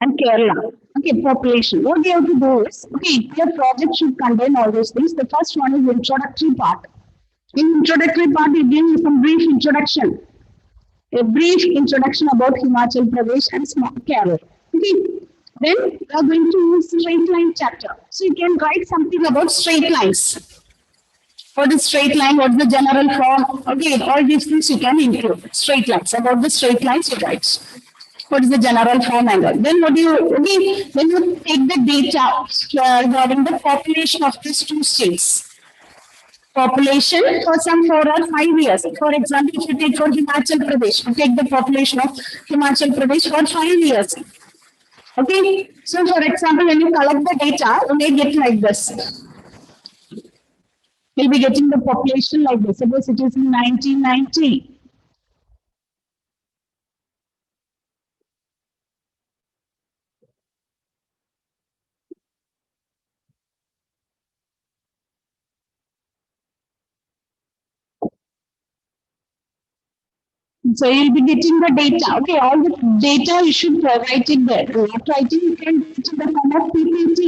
and Kerala. Okay, population. What we have to do is, okay, your project should contain all those things. The first one is introductory part. In introductory part, it gives you some brief introduction. A brief introduction about Himachal Pradesh and Kerala. Okay. Then we are going to use straight line chapter. So you can write something about straight lines. What is straight line? What is the general form? Okay, all these things you can include. Straight lines. About the straight lines you write. What is the general form and all. Then what do you, okay, when you take the data regarding the population of these two states. Population for some 4 or 5 years. For example, if you take for Himachal Pradesh, you take the population of Himachal Pradesh for 5 years. Okay, so for example, when you collect the data, you may get like this. You'll be getting the population like this. Suppose it is in 1990. So you'll be getting the data. Okay, all the data you should write it there. Not writing, you can do it in the form of PPT.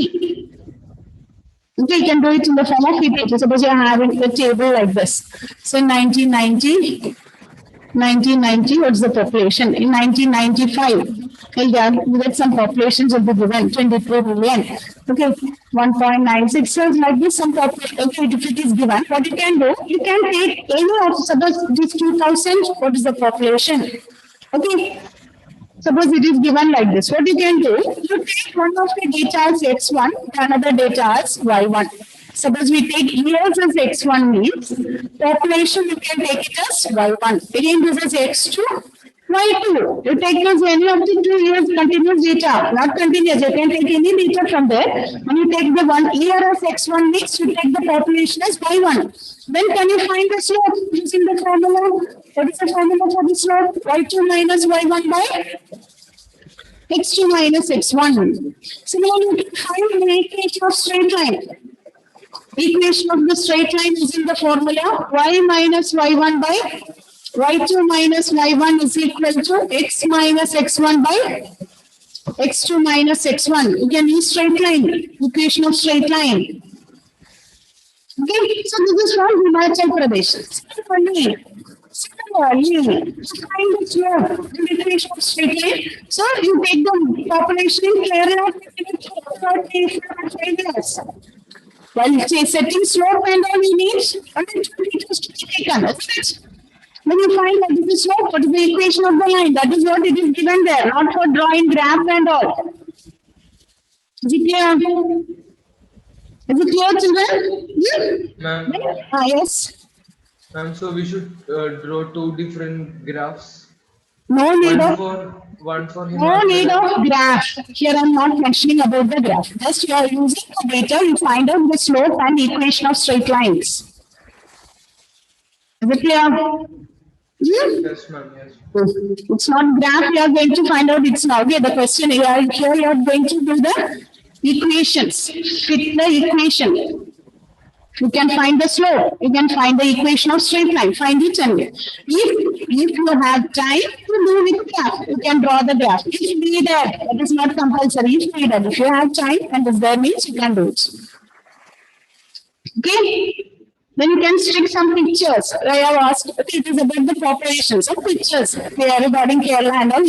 Okay, you can do it in the form of PPT. Suppose you're having the table like this. So in 1990, what's the population? In 1995, we'll get some populations will be given, 23 million. Okay, 1.96. So like this, some population, okay, if it is given, what you can do, you can take any of, suppose this 2000, what is the population? Okay, suppose it is given like this. What you can do, you take one of the data as x1, another data as y1. Suppose we take years as x1 means, population you can take it as y1. Again, this is x2, y2. You take as any of the 2 years continuous data, not continuous. You can take any data from there. When you take the 1 year as x1 means, you take the population as y1. Then can you find the slope using the formula? What is the formula for the slope? y2 minus y1 by x2 minus x1. Similarly, you can find the equation of straight line. Equation of the straight line is in the formula y minus y1 by y2 minus y1 is equal to x minus x1 by x2 minus x1. You can use straight line, equation of straight line. Okay, so this is from Himachal Pradesh. Similarly, to find the slope, the equation of straight line. So you take the population in Kerala for 5 years. While setting slope and all we need, and it to be taken. When you find that this is slope, what is the equation of the line? That is what it is given there, not for drawing graph and all. Is it clear? Is it clear, children? Yeah? Ma'am. Yes. Ma'am, so we should draw 2 different graphs. No need one for him. No need of graph. Here I am not mentioning about the graph. Just you are using the data, you find out the slope and equation of straight lines. Is it clear? Yes, ma'am. Yes. It's not graph, you are going to find out it's now. Okay, the question here you are going to do the equations. Fit the equation. You can find the slope. You can find the equation of straight line. Find it and if you have time to do with graph, you can draw the graph. If needed, that is not compulsory. If needed, if you have time and if there means you can do it. Okay. Then you can stick some pictures. I have asked, okay, it is about the population. Some pictures here regarding Kerala and all.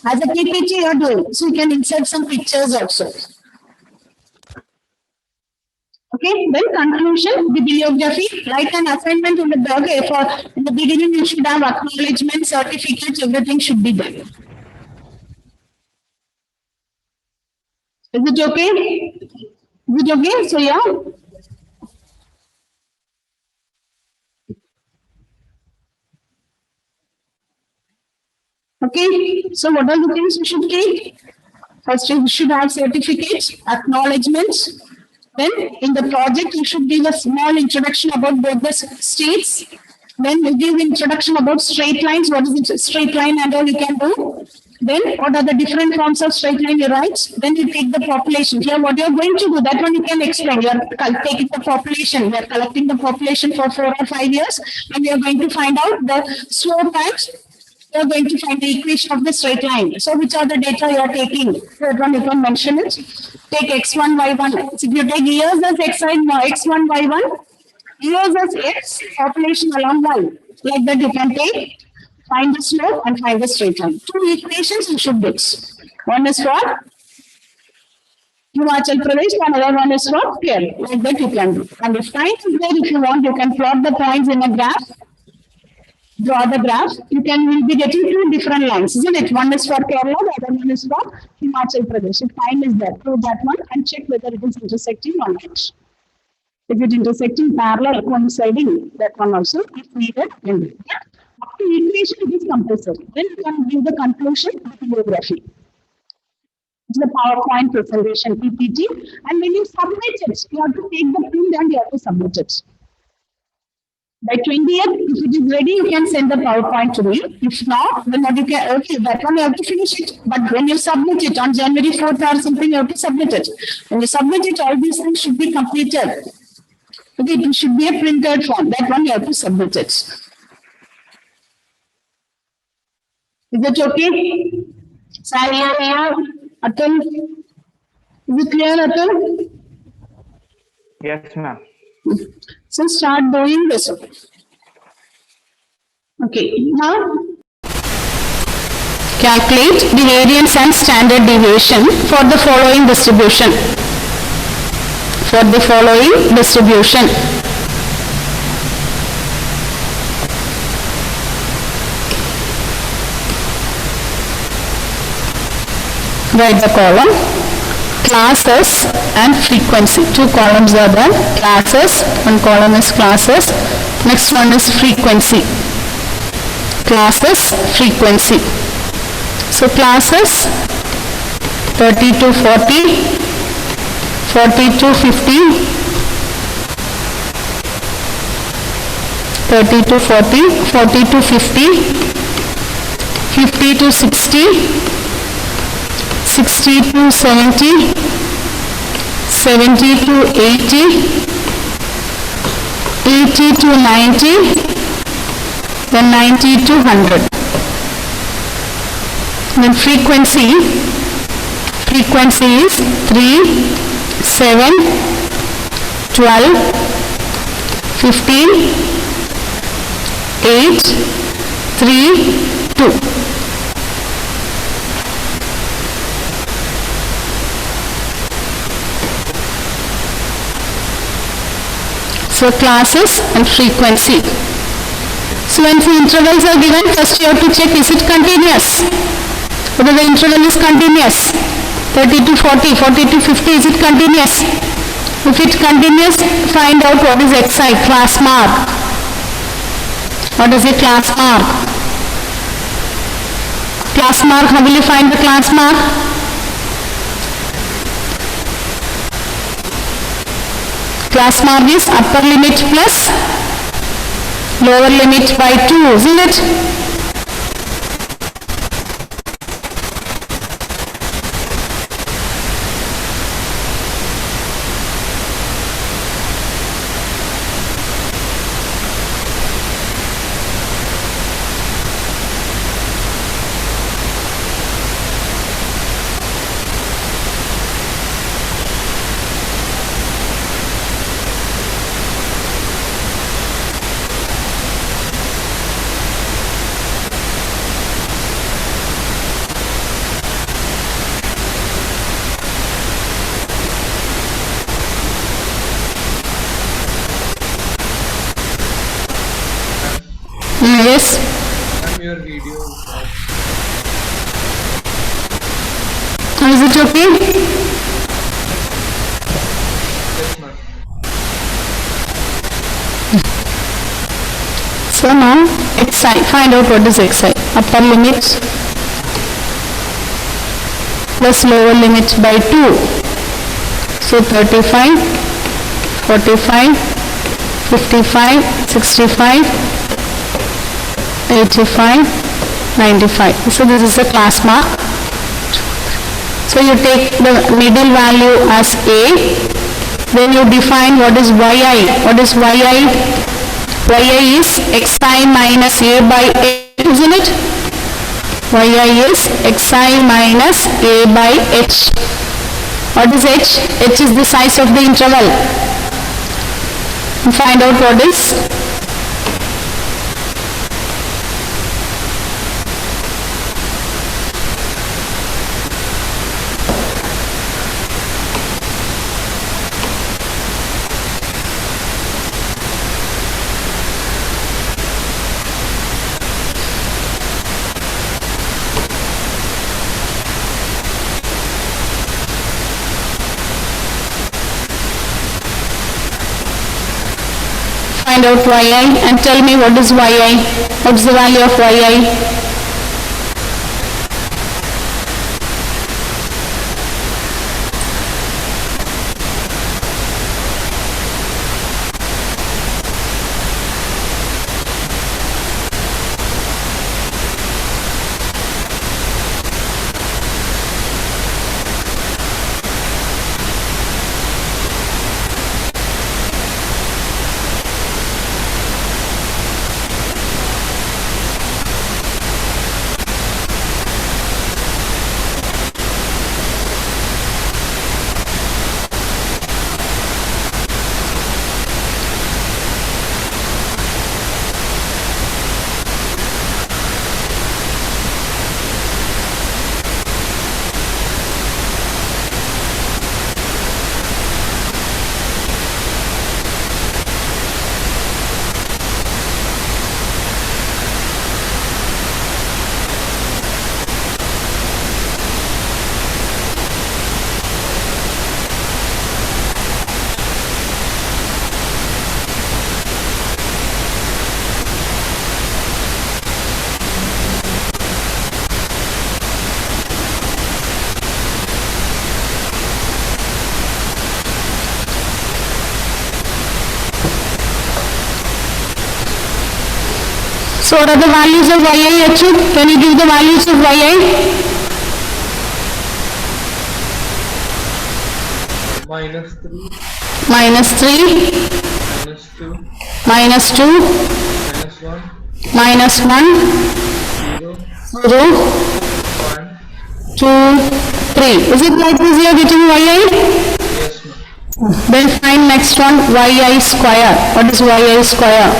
As a PPT you are doing. So you can insert some pictures also. Okay, then conclusion, bibliography, write an assignment in the blog. For in the beginning, you should have acknowledgement, certificates, everything should be there. Is it okay? Is it okay? So yeah. Okay, so what are the things you should take? First, you should have certificates, acknowledgements. Then in the project, you should give a small introduction about both the states. Then you give introduction about straight lines. What is it? Straight line and all you can do. Then what are the different forms of straight line you write? Then you take the population. Here what you are going to do, that one you can explain. You are taking the population. You are collecting the population for 4 or 5 years. And you are going to find out the slope and you're going to find the equation of the straight line. So which are the data you are taking? That one you can mention it. Take x1, y1. So if you take years as x1, y1, years as x, population along y. Like that you can take, find the slope and find the straight line. Two equations you should get. One is for Himachal Pradesh, another one is for Kerala. Like that you can do. And if time is there, if you want, you can plot the points in a graph. Draw the graph, will be getting two different lines, isn't it? One is for Kerala, the other one is for Himachal Pradesh. If time is there, prove that one and check whether it is intersecting or not. If it intersecting parallel, coinciding, that one also, if needed, then do. Up to equation, it is compulsory. Then you can give the conclusion of bibliography. It's the PowerPoint presentation, PPT, and when you submit it, you have to take the print and you have to submit it. By 20th, if it is ready, you can send the PowerPoint to me. If not, then what you can, okay, that one you have to finish it. But when you submit it on January 4th or something, you have to submit it. When you submit it, all these things should be completed. Okay, it should be a printed form. That one you have to submit it. Is it okay? Sanya, Atul? Is it clear, Atul? Yes, ma'am. So start doing this. Okay, now calculate the variance and standard deviation for the following distribution. For the following distribution. Write the column. Classes and frequency. Two columns are there. Classes. One column is classes. Next one is frequency. Classes, frequency. So classes 30 to 40, 40 to 50, 30 to 40, 40 to 50, 50 to 60, 60 to 70, 70 to 80, 80 to 90, then 90 to 100. Then frequency is 3, 7, 12, 15, 8, 3, 2. So classes and frequency. So when the intervals are given, first you have to check is it continuous. Whether the interval is continuous. 30 to 40, 40 to 50, is it continuous? If it's continuous, find out what is XI, class mark. What is a class mark? Class mark, how will you find the class mark? Class mark is upper limit plus lower limit by 2, isn't it? Yes. Your video. Is it okay? Yes, ma'am. So now XI, find out what is XI. Upper limit plus lower limit by 2. So 35, 45, 55, 65, 85, 95. So this is the class mark. So you take the middle value as A, then you define what is yi. What is yi? Yi is xi minus A by A, isn't it? yi is xi minus a by h. What is h? H is the size of the interval. Find out what is find out yi and tell me what is yi. What is the value of yi? So what are the values of yi, Achyut? Can you give the values of yi? minus 3, -3, minus 2, -2, minus 1, -1, 0, 0, 1. 2, 3. Is it like this you are getting yi? Yes, ma'am. Then find next one yi square. What is yi square?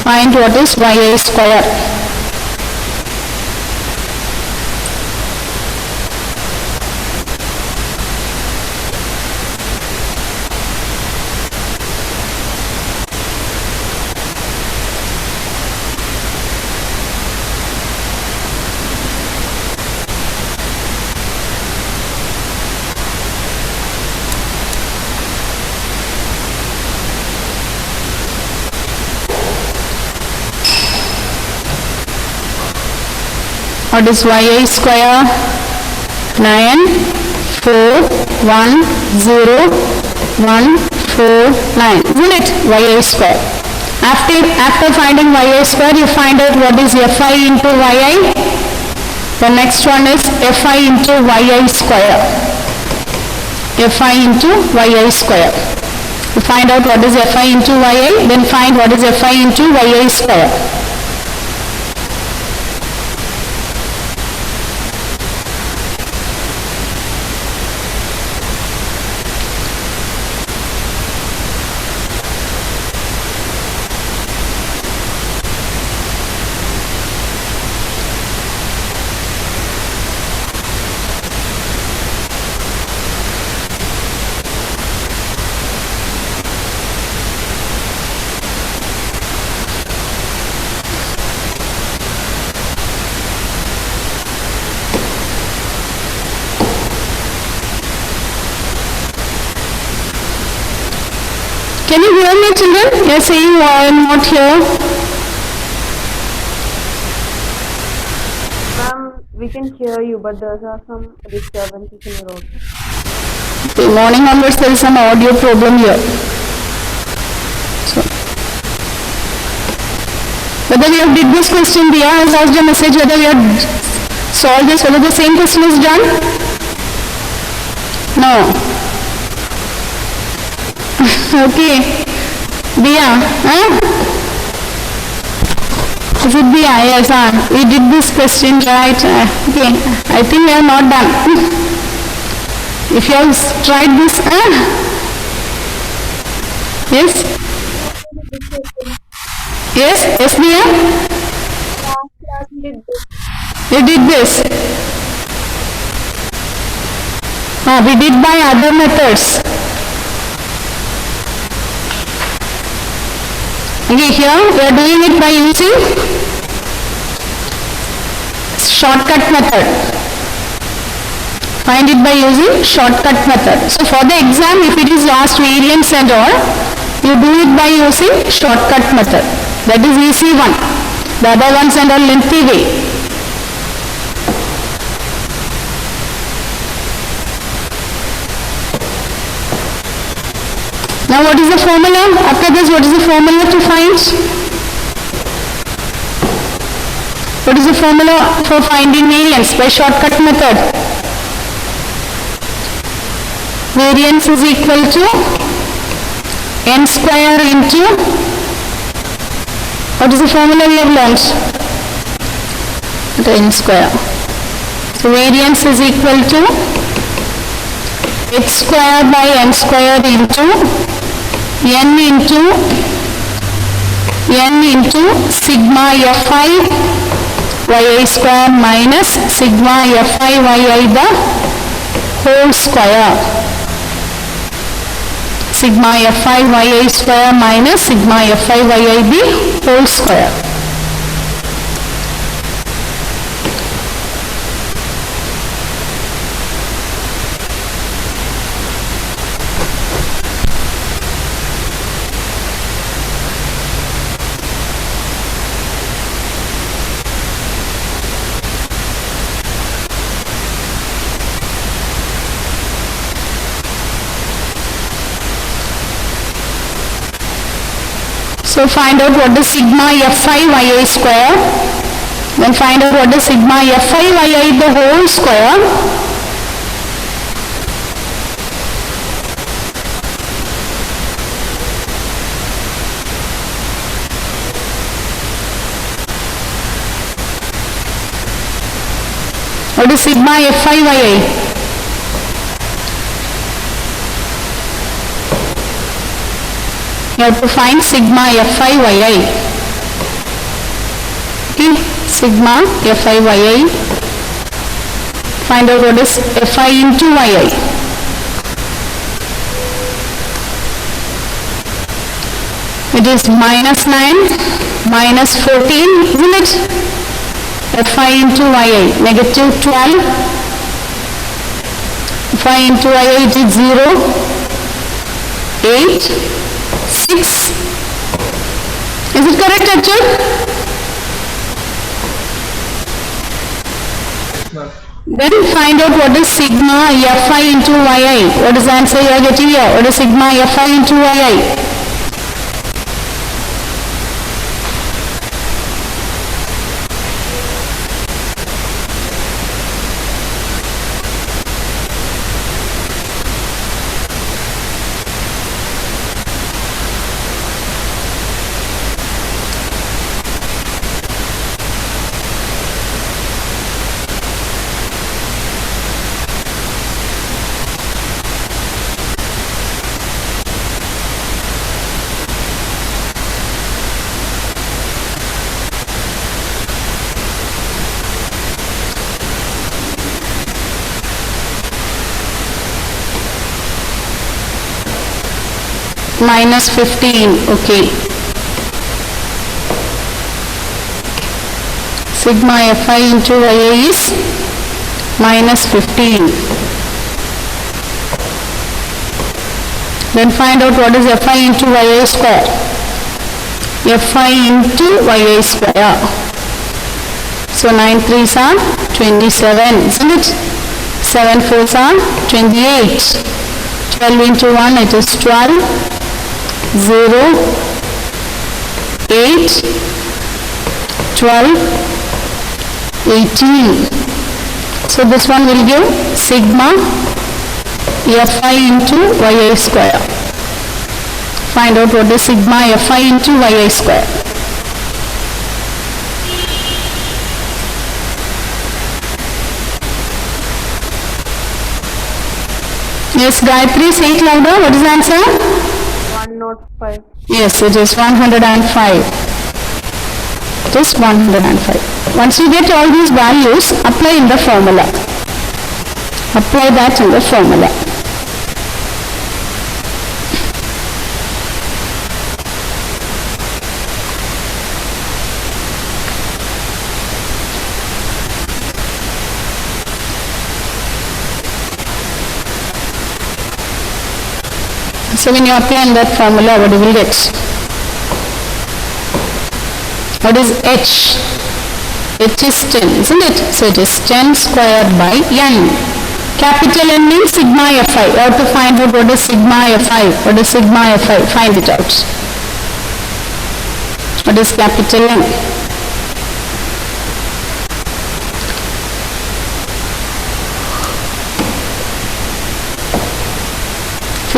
Find what is yi square. What is yi square? 9, 4, 1, 0, 1, 4, 9. Isn't it? yi square. After finding yi square, you find out what is fi into yi. The next one is fi into yi square. Fi into yi square. You find out what is fi into yi, then find what is fi into yi square. Can you hear me, children? You are saying I am not here. Ma'am, we can hear you, but there are some disturbances in your audio. Okay, morning onwards there is some audio problem here. So, whether we have did this question, Dia has asked a message whether we have solved this, whether the same question is done. No. Okay. Diya, huh? Is it Diya? Yes, we did this question right. Okay, I think we are not done. If you have tried this, yes? Yes, yes, Diya? You did this. We did by other methods. Okay, here we are doing it by using shortcut method. Find it by using shortcut method. So for the exam, if it is last variance and all, you do it by using shortcut method. That is easy one. The other ones and all lengthy way. Now what is the formula? After this, what is the formula to find? What is the formula for finding variance by shortcut method? Variance is equal to n square into, what is the formula we have learned? N square. So variance is equal to x square by n square into n into sigma fi yi square minus sigma fi yi the whole square. Sigma fi yi square minus sigma fi yi the whole square. So find out what is sigma fi yi square, then find out what is sigma fi yi the whole square. What is sigma fi yi? You have to find sigma fi yi. Okay, sigma fi yi. Find out what is fi into yi. It is minus 9, minus 14, isn't it? Fi into yi, negative 12. Fi into yi, it is 0, 8, 6. Is it correct, Arjun? Then find out what is sigma fi into yi. What is the answer you are getting here? What is sigma fi into yi? Minus 15, okay. Sigma fi into yi is minus 15. Then find out what is fi into yi square. Fi into yi square. So 9 3s are 27, isn't it? 7 4s are 28. 12 into 1, it is 12. 0, 8, 12, 18. So this one will give sigma Fi into yi square. Find out what is sigma Fi into yi square. Yes, Gayatri, say it louder. What is the answer? 105. Yes, it is 105. It is 105. Once you get all these values, apply in the formula. Apply that in the formula. So when you apply in that formula, what you will get? What is h? H is 10, isn't it? So it is 10 squared by n. Capital N means sigma Fi. You have to find out what is sigma Fi. What is sigma Fi? Find it out. What is capital N?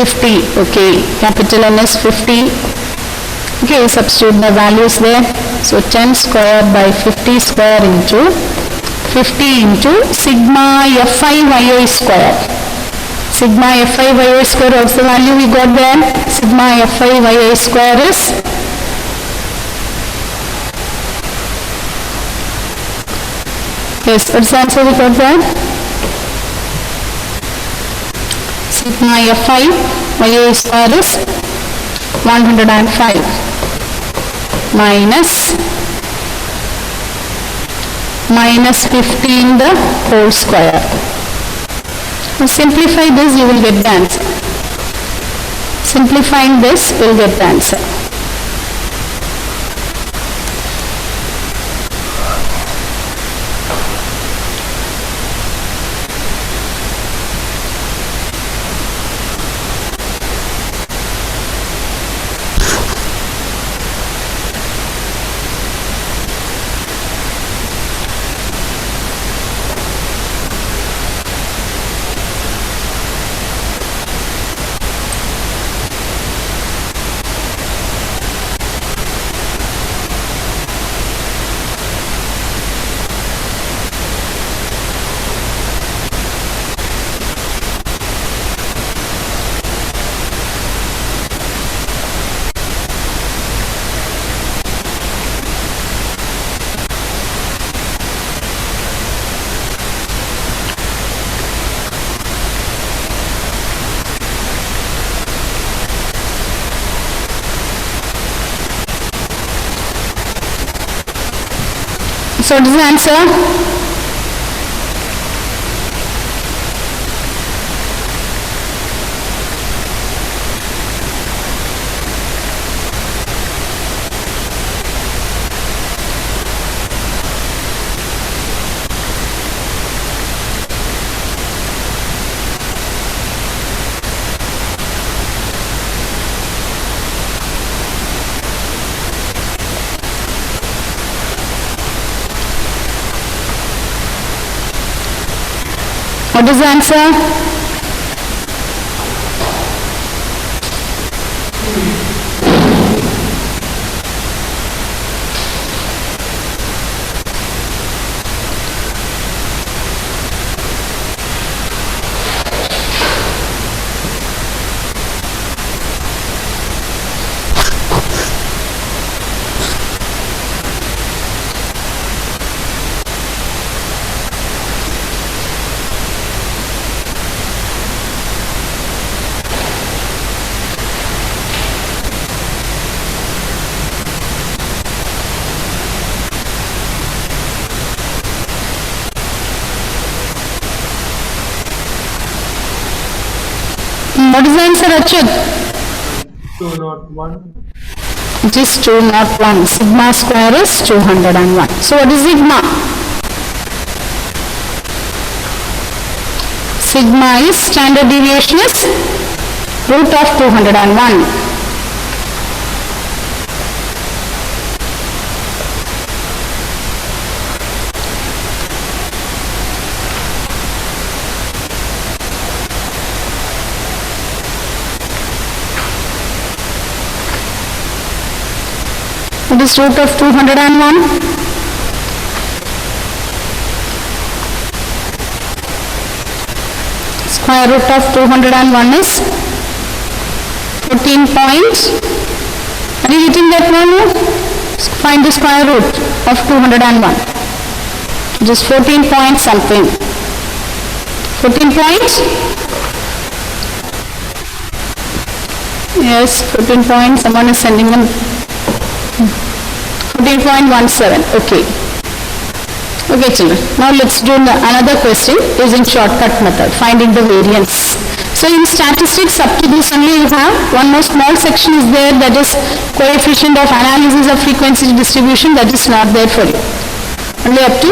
Okay, capital N is 50. Okay, substitute the values there. So 10 square by 50 square into 50 into sigma Fi yi square. Sigma Fi yi square, what's the value we got there? Sigma Fi yi square is yes, what's the answer we got there? Sigma Fi yi square is 105 minus 15 the whole square. Now simplify this, you will get the answer. Simplifying this, you will get the answer. So what is the answer? What is the answer? What is the answer, Achyut? 201. It is 201. Sigma square is 201. So what is sigma? Sigma is standard deviation is root of 201. What is root of 201? Square root of 201 is 14 points. Are you getting that one? Find the square root of 201. It is 14 point something. 14 points? Yes, 14 points. Someone is sending them. 14.17. Okay. Okay, children. Now let's do another question using shortcut method, finding the variance. So in statistics, up to this only you have one more small section is there, that is coefficient of analysis of frequency distribution, that is not there for you. Only up to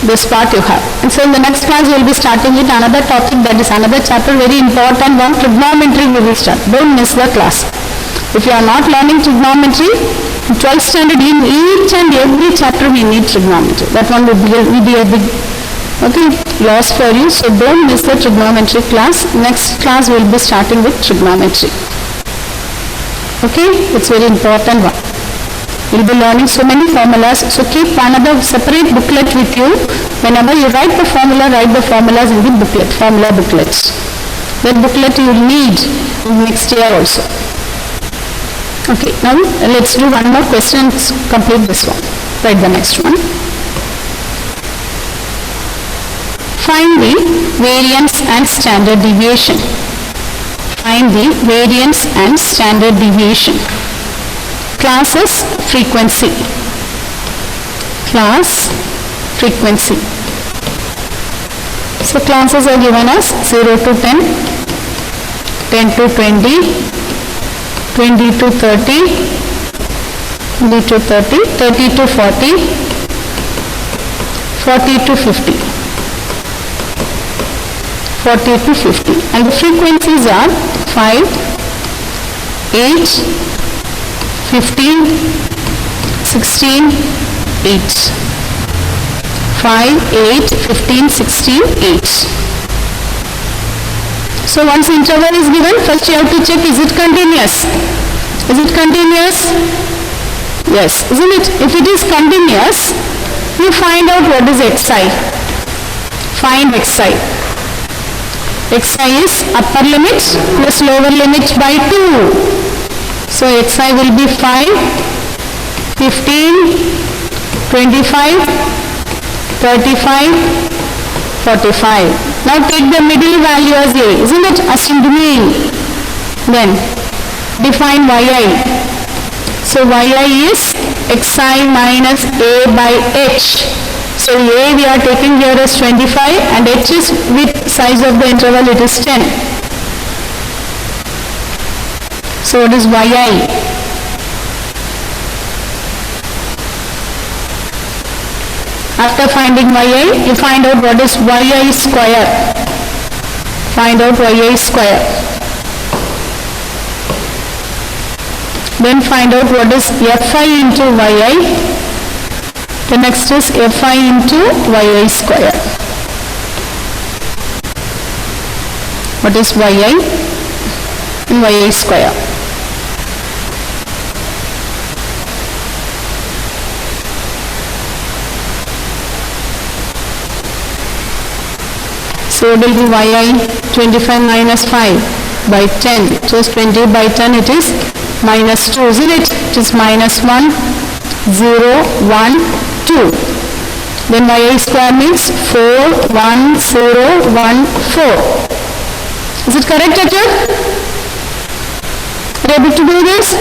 this part you have. And so in the next class we will be starting with another topic, that is another chapter, very important one, trigonometry we will start. Don't miss the class. If you are not learning trigonometry, in 12th standard in each and every chapter we need trigonometry. That one will be a big loss for you. So don't miss the trigonometry class. Next class we will be starting with trigonometry. Okay, it's very important one. You'll be learning so many formulas. So keep another separate booklet with you. Whenever you write the formulas in the booklet, formula booklets. That booklet you will need next year also. Okay, now let's do one more question and complete this one. Write the next one. Find the variance and standard deviation. Find the variance and standard deviation. Classes frequency. Class frequency. So classes are given as 0 to 10, 10 to 20, 20 to 30, 20 to 30, 30 to 40, 40 to 50, 40 to 50. And the frequencies are 5, 8, 15, 16, 8. 5, 8, 15, 16, 8. So once interval is given, first you have to check, is it continuous? Is it continuous? Yes, isn't it? If it is continuous, you find out what is xi. Find xi. Xi is upper limit plus lower limit by 2. So xi will be 5, 15, 25, 35, 45. Now take the middle value as a, isn't it? Assumed mean. Then define yi. So yi is xi minus a by h. So a we are taking here as 25 and h is with size of the interval, it is 10. So what is yi? After finding yi, you find out what is yi square. Find out yi square. Then find out what is fi into yi. The next is fi into yi square. What is yi and yi square? So it will be yi 25 minus 5 by 10. Just 20 by 10 it is minus 2, isn't it? It is minus 1, 0, 1, 2. Then yi square means 4, 1, 0, 1, 4. Is it correct, Ajay? Are you able to do this?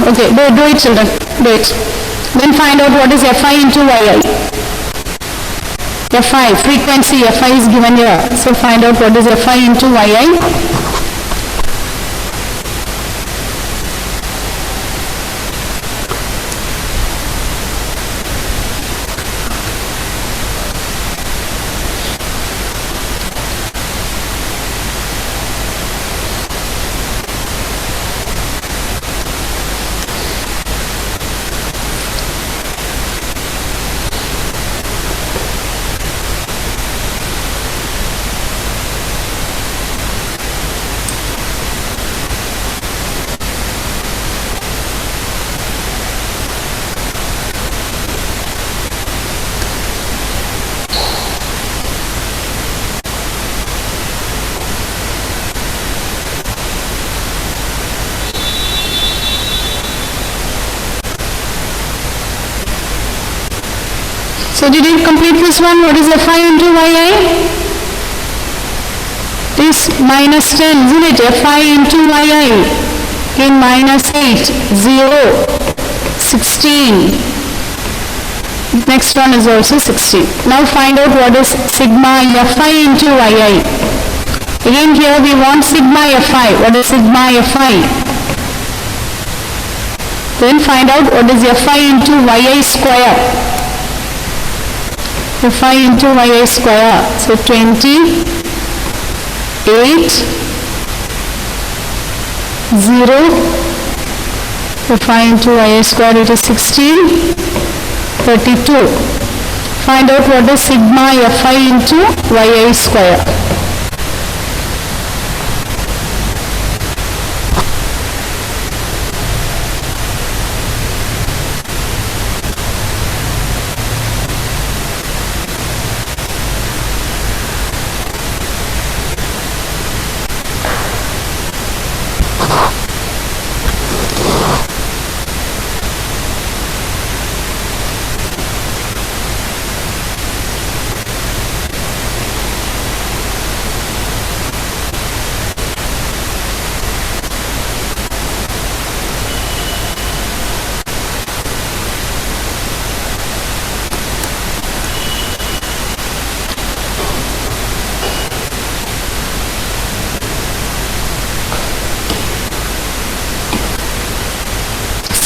Okay, do it children, do it. Then find out what is fi into yi. fi, frequency fi is given here. So find out what is fi into yi. So did you complete this one? What is fi into yi? It is minus 10, isn't it? fi into yi. Okay, minus 8, 0, 16. Next one is also 16. Now find out what is sigma fi into yi. Again here we want sigma fi. What is sigma fi? Then find out what is fi into yi square. Fi into yi square. So 28, 0. Fi into yi square, it is 16, 32. Find out what is sigma fi into yi square.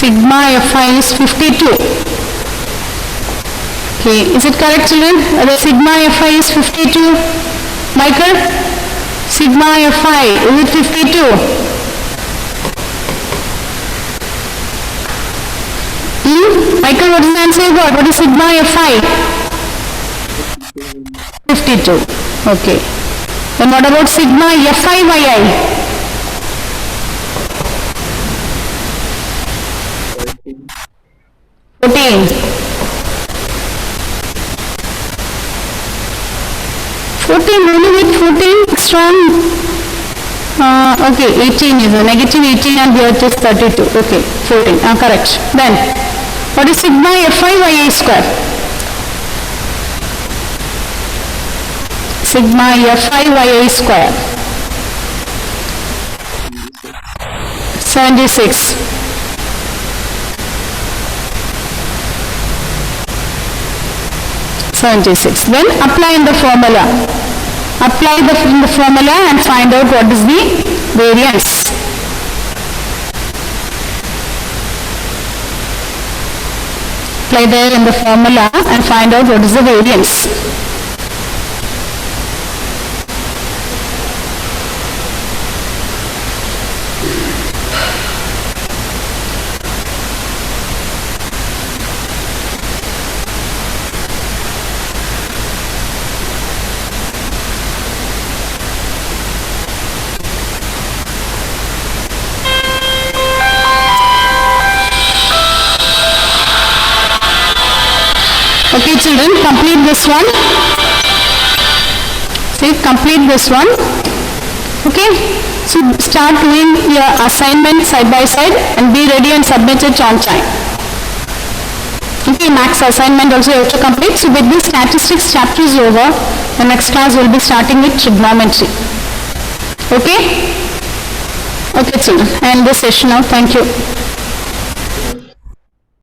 Sigma fi is 52. Okay, is it correct, children? The sigma fi is 52. Michael? Sigma fi, is it 52? Michael, what is the answer you got? What is sigma fi? 52. Okay. Then what about sigma fi yi? 14. 14, only with 14 strong. Okay, 18 is a negative 18 and here it is 32. Okay, 14. Correct. Then, what is sigma fi yi square? Sigma fi yi square. 76. Then apply in the formula. Apply in the formula and find out what is the variance. Apply there in the formula and find out what is the variance. Okay, children, complete this one. See, complete this one. Okay, so start doing your assignment side by side and be ready and submit it on time. Okay, max assignment also you have to complete. So with this statistics chapter is over, the next class will be starting with trigonometry. Okay? Okay, children, end this session now. Thank you.